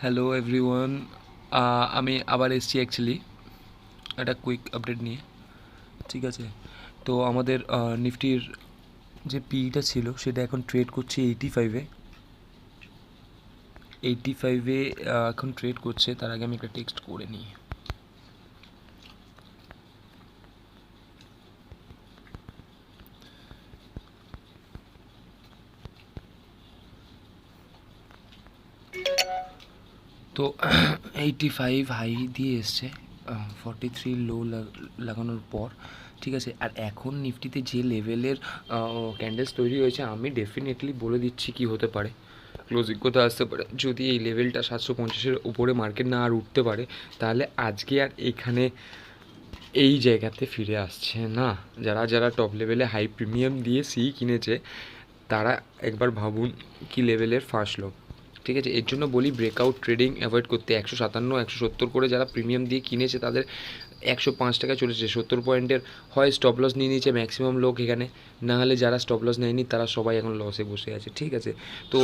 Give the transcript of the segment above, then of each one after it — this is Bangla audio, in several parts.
হ্যালো এভরিওয়ান, আমি আবার এসেছি অ্যাকচুয়ালি একটা কুইক আপডেট নিয়ে। ঠিক আছে, তো আমাদের নিফটির যে পিইটা ছিল সেটা এখন ট্রেড করছে 85-এ এখন ট্রেড করছে। তার আগে আমি একটা টেক্সট করে নিই। তো 85 হাই দিয়ে এসছে, 43 লো লাগানোর পর। ঠিক আছে, আর এখন নিফটিতে যে লেভেলের ক্যান্ডেলস তৈরি হয়েছে, আমি ডেফিনেটলি বলে দিচ্ছি কি হতে পারে। ক্লোজিং কোথায় আসতে পারে। যদি এই লেভেলটা 750-এর উপরে মার্কেট না আর উঠতে পারে, তাহলে আজকে আর এখানে এই জায়গাতে ফিরে আসছে না। যারা যারা টপ লেভেলে হাই প্রিমিয়াম দিয়ে কিনেছে, তারা একবার ভাবুন কি লেভেলের ফাঁসলো। ঠিক আছে, এর জন্য বলি ব্রেকআউট ট্রেডিং অ্যাভয়েড করতে। 157, 170 করে যারা প্রিমিয়াম দিয়ে কিনেছে তাদের 105 টাকা চলেছে। 70 পয়েন্টের হয় স্টপ লস নিয়ে নিয়েছে ম্যাক্সিমাম লোক এখানে, না হলে যারা স্টপ লস নেয়নি তারা সবাই এখন লসে বসে আছে। ঠিক আছে, তো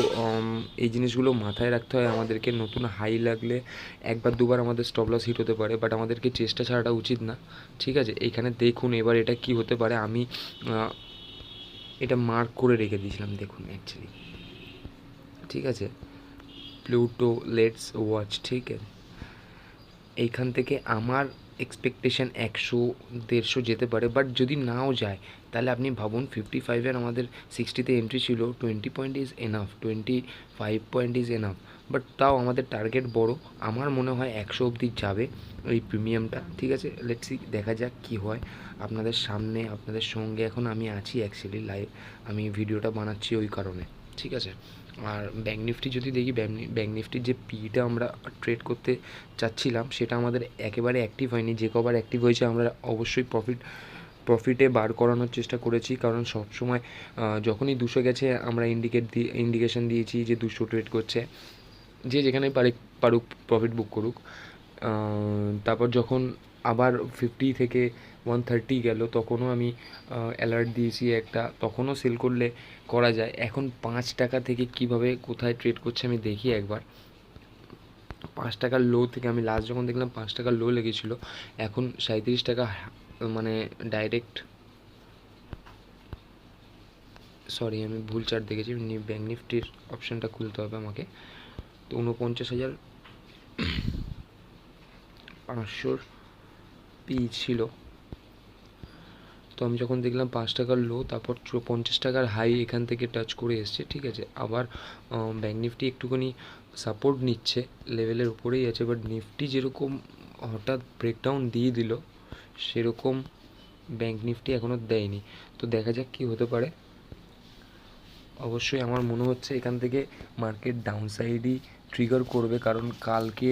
এই জিনিসগুলো মাথায় রাখতে হয় আমাদেরকে। নতুন হাই লাগলে একবার দুবার আমাদের স্টপ লস হিট হতে পারে, বাট আমাদেরকে চেষ্টা ছাড়াটা উচিত না। ঠিক আছে, এইখানে দেখুন এবার এটা কি হতে পারে। আমি এটা মার্ক করে রেখে দিয়েছিলাম, দেখুন অ্যাকচুয়ালি। ঠিক আছে, প্লুটো লেটস ওয়াচ। ঠিক আছে, এইখান থেকে আমার এক্সপেকটেশান 100-150 যেতে পারে, বাট যদি নাও যায় তাহলে আপনি ভাবুন 55-এর আমাদের 60-তে এন্ট্রি ছিল। 20 point is enough, 25 point is enough, but তাও আমাদের টার্গেট বড়। আমার মনে হয় 100 অবধি যাবে ওই প্রিমিয়ামটা। ঠিক আছে, লেটস সি, দেখা যাক কী হয়। আপনাদের সামনে আপনাদের সঙ্গে এখন আমি আছি অ্যাকচুয়ালি লাইভ, আমি ভিডিওটা বানাচ্ছি ওই কারণে। ঠিক আছে, আর ব্যাঙ্ক নিফটি যদি দেখি, ব্যাঙ্ক নিফটির যে পিটা আমরা ট্রেড করতে চাচ্ছিলাম সেটা আমাদের একেবারে অ্যাক্টিভ হয়নি। যে কবার অ্যাক্টিভ হয়েছে আমরা অবশ্যই প্রফিটে বার করানোর চেষ্টা করেছি, কারণ সবসময় যখনই 200 গেছে আমরা ইন্ডিকেশন দিয়েছি যে 200 ট্রেড করছে, যে যেখানে পারুক প্রফিট বুক করুক। তারপর যখন আবার 50 থেকে 130 গেল তখনও আমি অ্যালার্ট দিয়েছি একটা, তখনও সেল করলে করা যায়। এখন 5 টাকা থেকে কিভাবে কোথায় ট্রেড করছে আমি দেখি একবার। 5 টাকার লো থেকে আমি লাস্ট যখন দেখলাম 5 টাকার লো লেগেছিলো, এখন 37 টাকা, মানে ডাইরেক্ট, সরি আমি ভুল চার্ট দেখেছি। ব্যাঙ্ক নিফটির অপশানটা খুলতে হবে আমাকে। তো 49,500 পি ছিল। তো আমি যখন দেখলাম 5 টাকার লো, তারপর 50 টাকার হাই এখান থেকে টাচ করে এসছে। ঠিক আছে, আবার ব্যাঙ্ক নিফটি একটুখানি সাপোর্ট নিচ্ছে, লেভেলের উপরেই আছে, বাট নিফটি যেরকম হঠাৎ ব্রেকডাউন দিয়ে দিল সেরকম ব্যাঙ্ক নিফটি এখনও দেয়নি। তো দেখা যাক কী হতে পারে। অবশ্যই আমার মনে হচ্ছে এখান থেকে মার্কেট ডাউনসাইডই ট্রিগার করবে, কারণ কালকে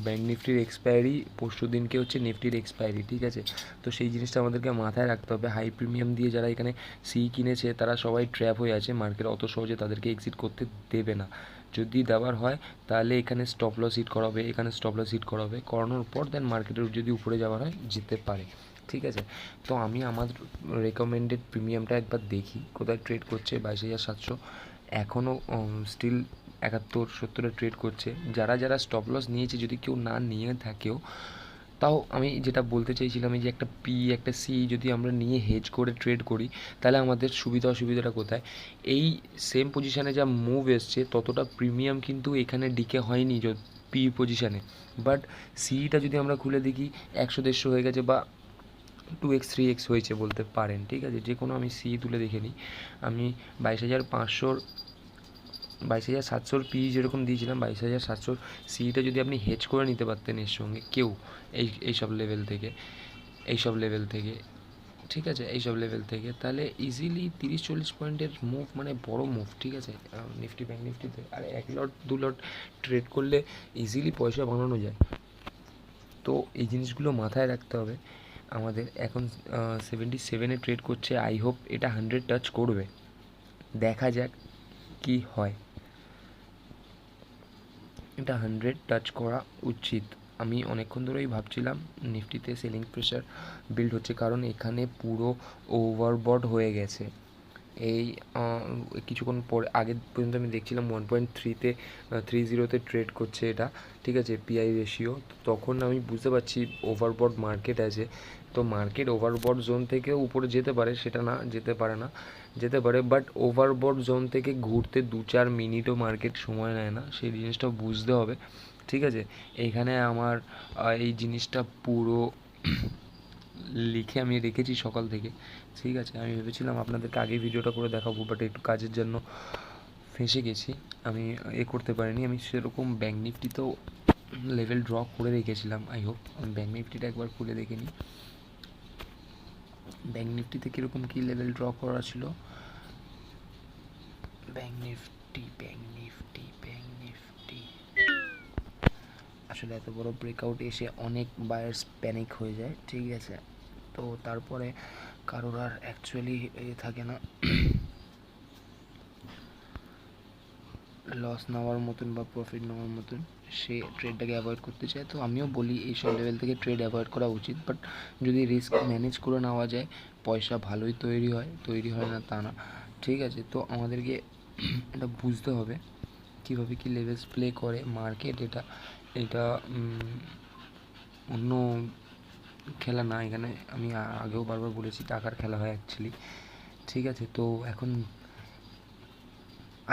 ব্যাঙ্ক নিফটির এক্সপায়ারি, পরশু দিনকে হচ্ছে নিফটির এক্সপায়ারি। ঠিক আছে, তো সেই জিনিসটা আমাদেরকে মাথায় রাখতে হবে। হাই প্রিমিয়াম দিয়ে যারা এখানে কিনেছে তারা সবাই ট্র্যাপ হয়ে আছে, মার্কেট অত সহজে তাদেরকে এক্সিট করতে দেবে না। যদি দেওয়ার হয় তাহলে এখানে স্টপ লস হিট করা হবে, এখানে স্টপ লস হিট করা হবে, করানোর পর দেন মার্কেটের যদি উপরে যাওয়ার হয় যেতে পারে। ঠিক আছে, তো আমি আমার রেকমেন্ডেড প্রিমিয়ামটা একবার দেখি কোথায় ট্রেড করছে। 22,700 এখনও স্টিল 71-70-এ ট্রেড করছে। যারা যারা স্টপ লস নিয়েছে, যদি কেউ না নিয়ে থাকেও, তাও আমি যেটা বলতে চাইছিলাম, এই যে একটা পি একটা সি যদি আমরা নিয়ে হেজ করে ট্রেড করি, তাহলে আমাদের অসুবিধাটা কোথায়? এই সেম পজিশানে যা মুভ এসছে ততটা প্রিমিয়াম কিন্তু এখানে ডিকে হয়নি পি পজিশানে, বাট সিটা যদি আমরা খুলে দেখি 100-150 হয়ে গেছে, বা 2x 3x হয়েছে বলতে পারেন। ঠিক আছে, যে কোনো আমি তুলে দেখে নিই। আমি 22,500, 22,700 যেরকম দিয়েছিলাম, 22,700 সিটা যদি আপনি হেজ করে নিতে পারতেন এর সঙ্গে কেউ, এইসব লেভেল থেকে, ঠিক আছে, এইসব লেভেল থেকে, তাহলে ইজিলি 30-40 পয়েন্টের মুভ, মানে বড় মুভ। ঠিক আছে, নিফটি ব্যাঙ্ক নিফটিতে আর 1 লট 2 লট ট্রেড করলে ইজিলি পয়সা বানানো যায়। তো এই জিনিসগুলো মাথায় রাখতে হবে আমাদের। এখন 77-এ ট্রেড করছে, আই হোপ এটা 100 টাচ করবে, দেখা যাক কি হয়। এটা 100 টাচ করা উচিত। আমি অনেকক্ষণ ধরেই ভাবছিলাম নিফটিতে সেলিং প্রেশার বিল্ড হচ্ছে, কারণ এখানে পুরো ওভারবট হয়ে গেছে। এই কিছুক্ষণ পরে আগে পর্যন্ত আমি দেখছিলাম 1.3-তে 30-তে ট্রেড করছে এটা, ঠিক আছে, পিআই রেশিও। তখন আমি বুঝতে পারছি ওভারবট মার্কেট আছে। তো মার্কেট ওভারবট জোন থেকেও উপরে যেতে পারে, সেটা না যেতে পারে না, যেতে পারে, বাট ওভারবট জোন থেকে ঘুরতে 2-4 মিনিটও মার্কেট সময় নেয় না, সেই জিনিসটা বুঝতে হবে, ঠিক আছে। এইখানে আমার এই জিনিসটা পুরো লিখে আমি রেখেছি সকাল থেকে, ঠিক আছে। আমি ভেবেছিলাম আপনাদেরকে আগেই ভিডিওটা করে দেখাবো, বাট একটু কাজের জন্য ফেঁসে গেছি, আমি করতে পারিনি। আমি সেরকম ব্যাঙ্ক নিফটিতেও লেভেল ড্র করে রেখেছিলাম। আই হোপ আমি ব্যাঙ্ক নিফটিটা একবার খুলে দেখে নিই, ব্যাঙ্ক নিফটিতে কীরকম কী লেভেল ড্র করা ছিল। ব্যাঙ্ক নিফটি আসলে এত বড় ব্রেকআউট এসে অনেক বায়ার্স প্যানিক হয়ে যায়, ঠিক আছে। তো তারপরে কারোর আর অ্যাকচুয়ালি থাকে না লস নেওয়ার মতন বা প্রফিট নেওয়ার মতন, সে ট্রেডটাকে অ্যাভয়েড করতে চায়। তো আমিও বলি এই সব লেভেল থেকে ট্রেড অ্যাভয়েড করা উচিত, বাট যদি রিস্ক ম্যানেজ করে নেওয়া যায় পয়সা ভালোই তৈরি হয় না তা না, ঠিক আছে। তো আমাদেরকে এটা বুঝতে হবে কীভাবে কী লেভেলস প্লে করে মার্কেট। এটা এটা অন্য খেলা না, এখানে আমি আগেও বারবার বলেছি টাকার খেলা হয় অ্যাকচুয়ালি, ঠিক আছে। তো এখন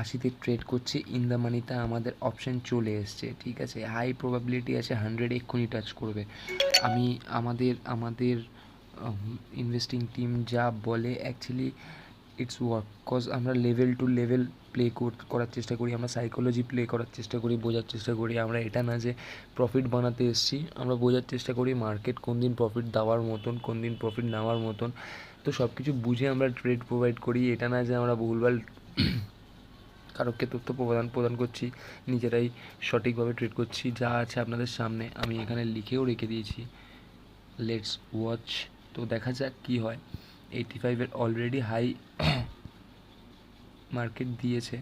80-তে ট্রেড করছে, ইন দ্য মানিতে আমাদের অপশান চলে এসছে, ঠিক আছে। হাই প্রবাবিলিটি আছে 100 এক্ষুনি টাচ করবে। আমি আমাদের ইনভেস্টিং টিম যা বলে অ্যাকচুয়ালি ইটস ওয়ার্ক, কজ আমরা লেভেল টু লেভেল প্লে করার চেষ্টা করি, আমরা সাইকোলজি প্লে করার চেষ্টা করি, বোঝার চেষ্টা করি। আমরা এটা না যে প্রফিট বানাতে এসেছি, আমরা বোঝার চেষ্টা করি মার্কেট কোন দিন প্রফিট দেওয়ার মতন, কোন দিন প্রফিট নেওয়ার মতন। তো সব কিছু বুঝে আমরা ট্রেড প্রোভাইড করি, এটা না যে আমরা ভুলভাল কারোকে তথ্য প্রদান করছি, নিজেরাই সঠিকভাবে ট্রেড করছি। যা আছে আপনাদের সামনে আমি এখানে লিখেও রেখে দিয়েছি, লেটস ওয়াচ। তো দেখা যাক কী হয়। 85-এর অলরেডি হাই মার্কেট দিয়েছে,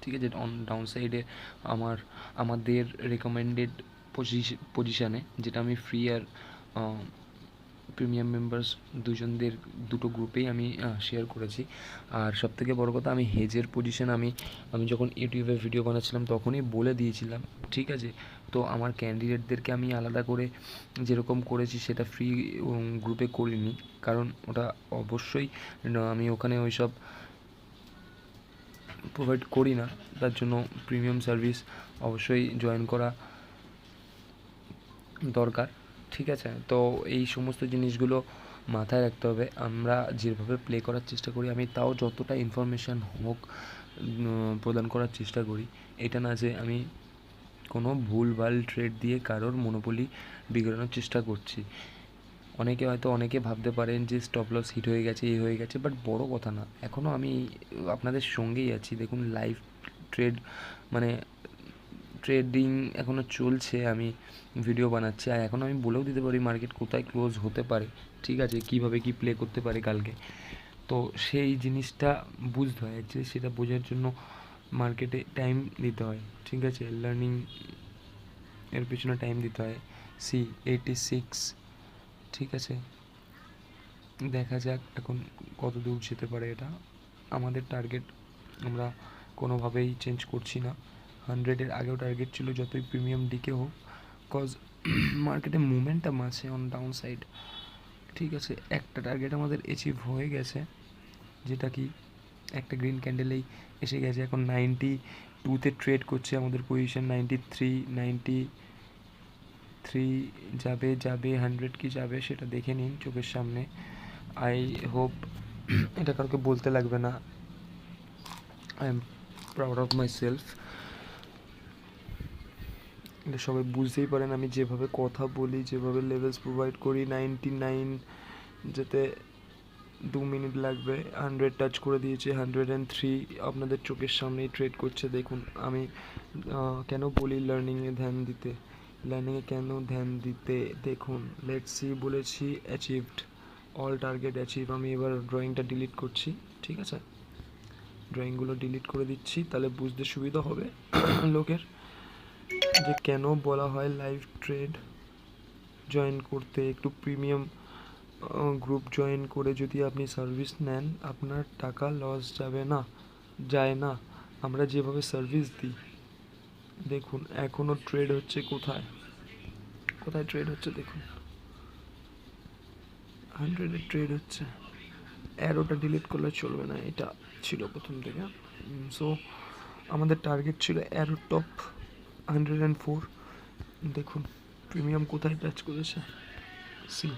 ঠিক আছে। ডাউন সাইডে আমাদের রেকমেন্ডেড পজিশানে, যেটা আমি ফ্রি আর প্রিমিয়াম মেম্বার্স দুটো গ্রুপেই আমি শেয়ার করেছি। আর সবথেকে বড় কথা, আমি হেজের পজিশন আমি যখন ইউটিউবে ভিডিও বানাচ্ছিলাম তখনই বলে দিয়েছিলাম, ঠিক আছে। তো আমার ক্যান্ডিডেটদেরকে আমি আলাদা করে যেরকম করেছি সেটা ফ্রি গ্রুপে করিনি, কারণ ওটা অবশ্যই আমি ওখানে ওই সব প্রোভাইড করি না, তার জন্য প্রিমিয়াম সার্ভিস অবশ্যই জয়েন করা দরকার, ঠিক আছে। তো এই সমস্ত জিনিসগুলো মাথায় রাখতে হবে। আমরা যেভাবে প্লে করার চেষ্টা করি, আমি তাও যতটা ইনফরমেশান হোক প্রদান করার চেষ্টা করি। এটা না যে আমি কোনো ভুলভাল ট্রেড দিয়ে কারোর মনোপলি বিগড়ানোর চেষ্টা করছি। অনেকে ভাবতে পারেন যে স্টপ লস হিট হয়ে গেছে, হয়ে গেছে, বাট বড় কথা না, এখনও আমি আপনাদের সঙ্গেই আছি। দেখুন লাইভ ট্রেড মানে ট্রেডিং এখনও চলছে, আমি ভিডিও বানাচ্ছি, আর এখন আমি বলেও দিতে পারি মার্কেট কোথায় ক্লোজ হতে পারে, ঠিক আছে, কীভাবে কী প্লে করতে পারে কালকে। তো সেই জিনিসটা বুঝতে হয়, যে সেটা বোঝার জন্য মার্কেটে টাইম দিতে হয়, ঠিক আছে, লার্নিং এর পিছনে টাইম দিতে হয়। 86, ঠিক আছে, দেখা যাক এখন কত দূর যেতে পারে এটা। আমাদের টার্গেট আমরা কোনোভাবেই চেঞ্জ করছি না, 100-এর আগেও টার্গেট ছিল যতই প্রিমিয়াম ডিকে হোক, কজ মার্কেটে মুভমেন্টাম আছে অন ডাউন সাইড, ঠিক আছে। একটা টার্গেট আমাদের অ্যাচিভ হয়ে গেছে, যেটা কি একটা গ্রিন ক্যান্ডেলেই এসে গেছে। এখন 92-তে ট্রেড করছে আমাদের পজিশন, 93 যাবে 100 কি যাবে সেটা দেখে নিন চোখের সামনে। আই হোপ এটা কাউকে বলতে লাগবে না, I am proud of my self. এটা সবাই বুঝতেই পারেন আমি যেভাবে কথা বলি, যেভাবে লেভেলস প্রোভাইড করি। 99 যেতে 2 মিনিট লাগবে, 100 টাচ করে দিয়েছে, 103 আপনাদের চোখের সামনেই ট্রেড করছে। দেখুন আমি কেন বলি লার্নিংয়ে কেন ধ্যান দিতে, দেখুন লেটস সি বলেছি, অ্যাচিভড, অল টার্গেট অ্যাচিভ। আমি এবার ড্রয়িংটা ডিলিট করছি, ঠিক আছে, ড্রয়িংগুলো ডিলিট করে দিচ্ছি, তাহলে বুঝতে সুবিধা হবে লোকের যে কেন বলা হয় লাইভ ট্রেড জয়েন করতে, একটু প্রিমিয়াম গ্রুপ জয়েন করে যদি আপনি সার্ভিস নেন আপনার টাকা লস যায় না। আমরা যেভাবে সার্ভিস দিই দেখুন এখনও ট্রেড হচ্ছে, কোথায় ট্রেড হচ্ছে দেখুন, 100-এ ট্রেড হচ্ছে। অ্যারোটা ডিলিট করলে চলবে না, এটা ছিল প্রথম থেকে। সো আমাদের টার্গেট ছিল অ্যারো টপ 104। দেখুন প্রিমিয়াম কোথায় টাচ করেছে, সি।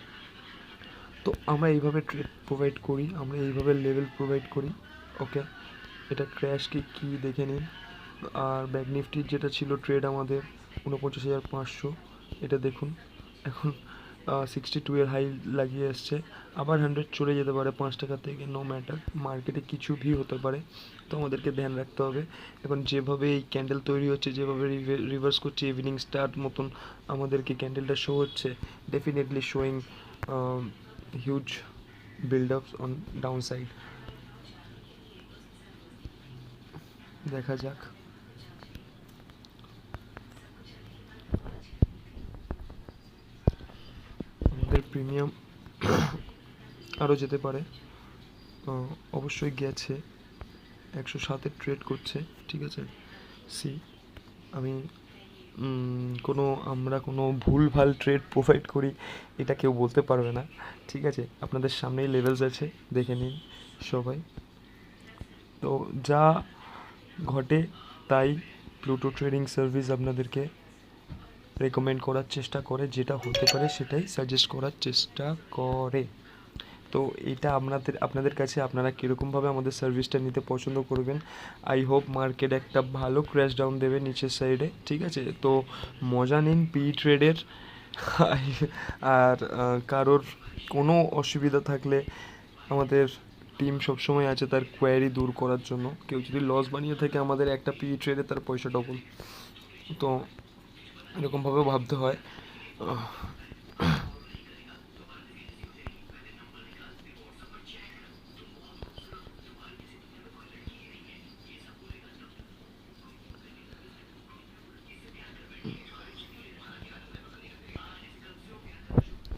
তো আমরা এইভাবে ট্রেড প্রোভাইড করি, আমরা এইভাবে লেভেল প্রোভাইড করি। ওকে, এটা ক্র্যাশ কি দেখে নিন। আর ব্যাক নিফটির যেটা ছিল ট্রেড আমাদের 49,500, এটা দেখুন এখন 62 এর হাই লাগিয়ে এসছে। আবার 100 চলে যেতে পারে 5 টাকা থেকে, নো ম্যাটার, মার্কেটে কিছু ভি হতে পারে। তো আমাদেরকে ধ্যান রাখতে হবে। এখন যেভাবে এই ক্যান্ডেল তৈরি হচ্ছে, যেভাবে রিভার্স করছে ইভিনিং স্টার মতন আমাদেরকে ক্যান্ডেলটা শো হচ্ছে, ডেফিনেটলি শোয়িং হিউজ বিল্ড আপস অন ডাউন সাইড। দেখা যাক। আমাদের প্রিমিয়াম আরও যেতে পারে, অবশ্যই গেছে, 107-এ ট্রেড করছে, ঠিক আছে। সি, আমি আমরা কোনো ভুলভাল ট্রেড প্রোভাইড করি এটা কেউ বলতে পারবে না, ঠিক আছে। আপনাদের সামনেই লেভেলস আছে, দেখে নিন সবাই। তো যা ঘটে তাই প্লুটো ট্রেডিং সার্ভিস আপনাদেরকে রেকমেন্ড করার চেষ্টা করে, যেটা হতে পারে সেটাই সাজেস্ট করার চেষ্টা করে। তো এটা আপনাদের কাছে আপনারা কীরকমভাবে আমাদের সার্ভিসটা নিতে পছন্দ করবেন। আই হোপ মার্কেট একটা ভালো ক্র্যাশ ডাউন দেবে নিচের সাইডে, ঠিক আছে। তো মজা নিন পি ট্রেডের। আর কারোর কোনো অসুবিধা থাকলে আমাদের টিম সবসময় আছে তার কোয়ারি দূর করার জন্য। কেউ যদি লস বানিয়ে থাকে আমাদের একটা পি ট্রেডে তার পয়সা ডবল। তো এরকমভাবেও ভাবতে হয়।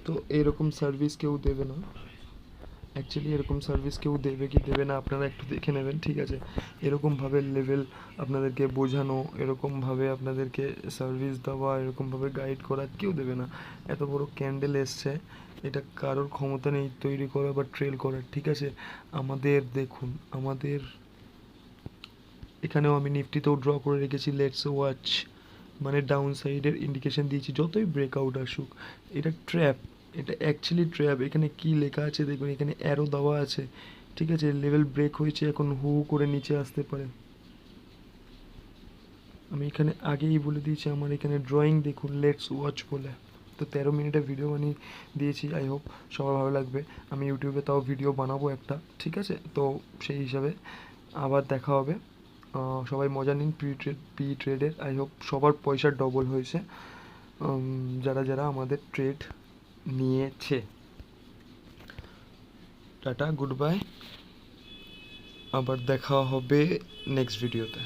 তো এরকম সার্ভিস কেউ দেবে না, অ্যাকচুয়ালি এরকম সার্ভিস কেউ দেবে কি দেবে না আপনারা একটু দেখে নেবেন, ঠিক আছে। এরকমভাবে লেভেল আপনাদেরকে বোঝানো, এরকমভাবে আপনাদেরকে সার্ভিস দেওয়া, এরকমভাবে গাইড করা কেউ দেবে না। এত বড় ক্যান্ডেল এসছে, এটা কারোর ক্ষমতা নেই তৈরি করা বা ট্রেল করার, ঠিক আছে। আমাদের দেখুন, আমাদের এখানেও আমি নিফটিতেও ড্র করে রেখেছি লেটস ওয়াচ, মানে ডাউন সাইডের ইন্ডিকেশন দিয়েছি যতই ব্রেকআউট আসুক। এটা ট্র্যাপ, এটা অ্যাকচুয়ালি ট্র্যাপ। এখানে কি লেখা আছে দেখুন, এখানে অ্যারো দেওয়া আছে, ঠিক আছে। লেভেল ব্রেক হয়েছে, এখন হু করে নিচে আসতে পারে। আমি এখানে আগেই বলে দিয়েছি, আমার এখানে ড্রয়িং দেখুন লেটস ওয়াচ বলে। তো 13 মিনিটের ভিডিও বানিয়ে দিয়েছি, আই হোপ সবার ভালো লাগবে। আমি ইউটিউবে তাও ভিডিও বানাবো একটা, ঠিক আছে। তো সেই হিসাবে আবার দেখা হবে। সবাই মজা নিন পি ট্রেডের। আই হোপ সবার পয়সা ডবল হয়েছে যারা আমাদের ট্রেড নিয়েছে। টাটা, গুড বাই, আবার দেখা হবে নেক্সট ভিডিওতে।